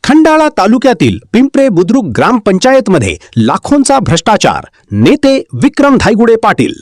खंडाळा तालुक्यातील पिंपरे बुद्रुक ग्रामपंचायतमध्ये लाखोंचा भ्रष्टाचार, नेते विक्रम धायगुडे पाटील।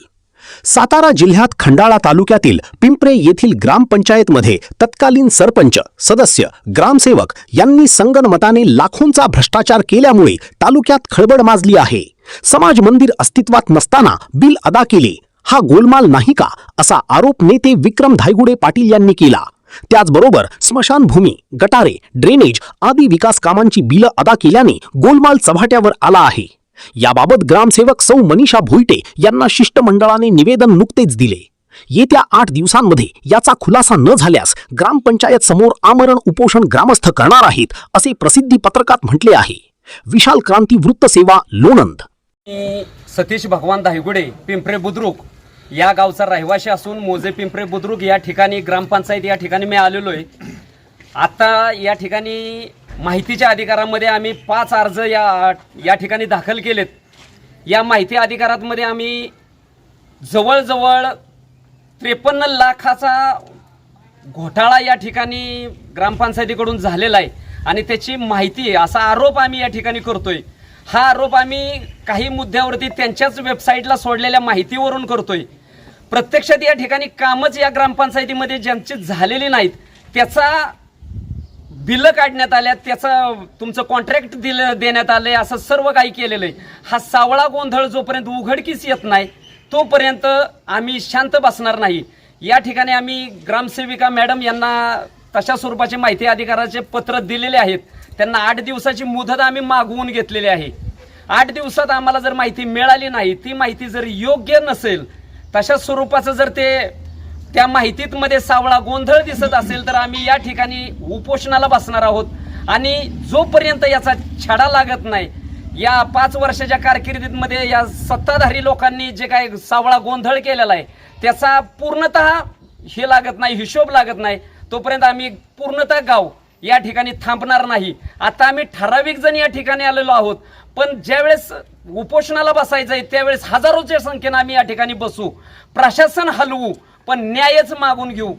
सातारा जिल्ह्यात खंडाळा तालुक्यातील पिंपरे येथील ग्रामपंचायतमध्ये तत्कालीन सरपंच, सदस्य, ग्रामसेवक यांनी संगनमताने लाखोंचा भ्रष्टाचार केल्यामुळे तालुक्यात खळबळ माजली आहे। समाज मंदिर अस्तित्वात नसताना बिल अदा केले, हा गोलमाल नाही का, असा आरोप नेते विक्रम धायगुडे पाटील यांनी केला। त्याचबरोबर स्मशानभूमी, गटारे, ड्रेनेज आदी विकास कामांची बिलं अदा केल्याने गोलमाल चव्हाट्यावर आला आहे। याबाबत ग्रामसेवक सौ मनीषा भोईटे यांना शिष्टमंडळाने निवेदन नुकतेच दिले। येत्या 8 दिवसांमध्ये याचा खुलासा न झाल्यास ग्रामपंचायत समोर आमरण उपोषण ग्रामस्थ करणार आहेत, असे प्रसिद्धी पत्रकात म्हटले आहे। विशाल क्रांती वृत्तसेवा, लोणंद। सतीश भगवान धायगुडे, पिंपरे बुद्रुक या गावचा रहिवासी असून मोजे पिंपरे बुद्रुक या ठिकाणी ग्रामपंचायत या ठिकाणी मी आलेलो आहे। आता या ठिकाणी माहितीच्या अधिकारामध्ये आम्ही 5 अर्ज या ठिकाणी दाखल केलेत। या माहिती अधिकारामध्ये आम्ही जवळजवळ 53 लाखाचा घोटाळा या ठिकाणी ग्रामपंचायतीकडून झालेला आहे आणि त्याची माहिती असा आरोप आम्ही या ठिकाणी करतोय। हा आरोप आम्ही काही मुद्द्यावरती त्यांच्याच वेबसाईटला सोडलेल्या माहितीवरून करतोय। प्रत्यक्षात या ठिकाणी कामच या ग्रामपंचायतीमध्ये ज्यांची झालेली नाहीत त्याचा बिलं काढण्यात आल्या, त्याचं तुमचं कॉन्ट्रॅक्ट देण्यात आले, असं सर्व काही केलेलं आहे। हा सावळा गोंधळ जोपर्यंत उघडकीस येत नाही तोपर्यंत आम्ही शांत बसणार नाही। या ठिकाणी आम्ही ग्रामसेविका मॅडम यांना तशा स्वरूपाचे माहिती अधिकाराचे पत्र दिलेले आहेत। त्यांना 8 दिवसाची मुदत आम्ही मागवून घेतलेली आहे। 8 दिवसात आम्हाला जर माहिती मिळाली नाही, ती माहिती जर योग्य नसेल, तशा स्वरूपाचं जर त्या माहितीमध्ये सावळा गोंधळ दिसत असेल तर आम्ही या ठिकाणी उपोषणाला बसणार आहोत। आणि जोपर्यंत याचा छडा लागत नाही, या 5 वर्षाच्या कारकिर्दीमध्ये या सत्ताधारी लोकांनी जे काय सावळा गोंधळ केलेला आहे त्याचा पूर्णतः हे लागत नाही, हिशोब लागत नाही, तोपर्यंत आम्ही पूर्णतः गाव या ठिकाणी थांबणार नाही। आता आम्ही ठराविक जण या ठिकाणी आलेलो आहोत, पण ज्यावेळेस उपोषणाला बसायचं आहे त्यावेळेस हजारोच्या संख्येने आम्ही या ठिकाणी बसू, प्रशासन हलवू, पण न्यायच मागून घेऊ।